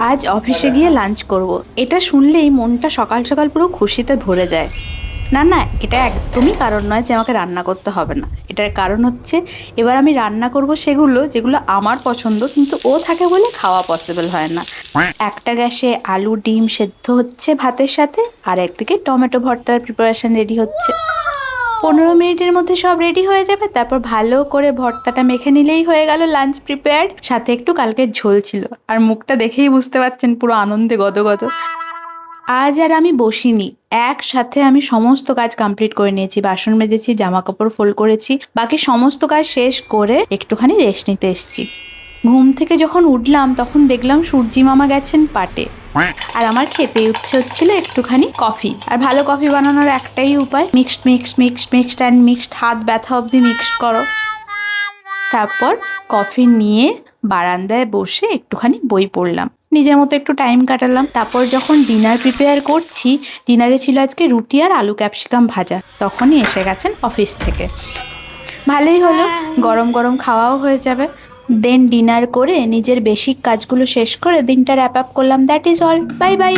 আজ অফিসে গিয়ে লাঞ্চ করব। এটা শুনলেই মনটা সকাল সকাল পুরো খুশিতে ভরে যায়। না না, এটা একদমই কারণ নয় যে আমাকে রান্না করতে হবে না। এটার কারণ হচ্ছে এবার আমি রান্না করব সেগুলো যেগুলো আমার পছন্দ, কিন্তু ও থাকে বলে খাওয়া পসিবল হয় না। একটা গ্যাসে আলু ডিম সেদ্ধ হচ্ছে ভাতের সাথে, আর একদিকে টমেটো ভর্তার প্রিপারেশন রেডি হচ্ছে। 15 মিনিটের মধ্যে সব রেডি হয়ে যাবে, তারপর ভালো করে ভর্তাটা মেখে নিলেই হয়ে গেল লাঞ্চ প্রিপেয়ার্ড। সাথে একটু কালকের ঝোল ছিল, আর মুখটা দেখেই বুঝতে পারছেন পুরো আনন্দে গদগদ। আজ আর আমি বসিনি, একসাথে আমি সমস্ত কাজ কমপ্লিট করে নিয়েছি। বাসন মেজেছি, জামা কাপড় ফোল্ড করেছি, বাকি সমস্ত কাজ শেষ করে একটুখানি রেস্ট নিতে এসেছি। ঘুম থেকে যখন উঠলাম তখন দেখলাম সূর্যি মামা গেছেন পাটে, আর আমার খেতে ইচ্ছে হচ্ছিল একটুখানি কফি। আর ভালো কফি বানানোর একটাই উপায়, mixed mixed mixed mixed and mixed, হাত ব্যথা অবধি মিক্সড করো। তারপর কফি নিয়ে বারান্দায় বসে একটুখানি বই পড়লাম, নিজের মতো একটু টাইম কাটালাম। তারপর যখন ডিনার প্রিপেয়ার করছি, ডিনারে ছিল আজকে রুটি আর আলু ক্যাপসিকাম ভাজা, তখনই এসে গেছেন অফিস থেকে। ভালোই হলো, গরম গরম খাওয়াও হয়ে যাবে। দেন ডিনার করে নিজের বেসিক কাজগুলো শেষ করে দিনটা র্যাপ আপ করলাম। That is all, bye bye.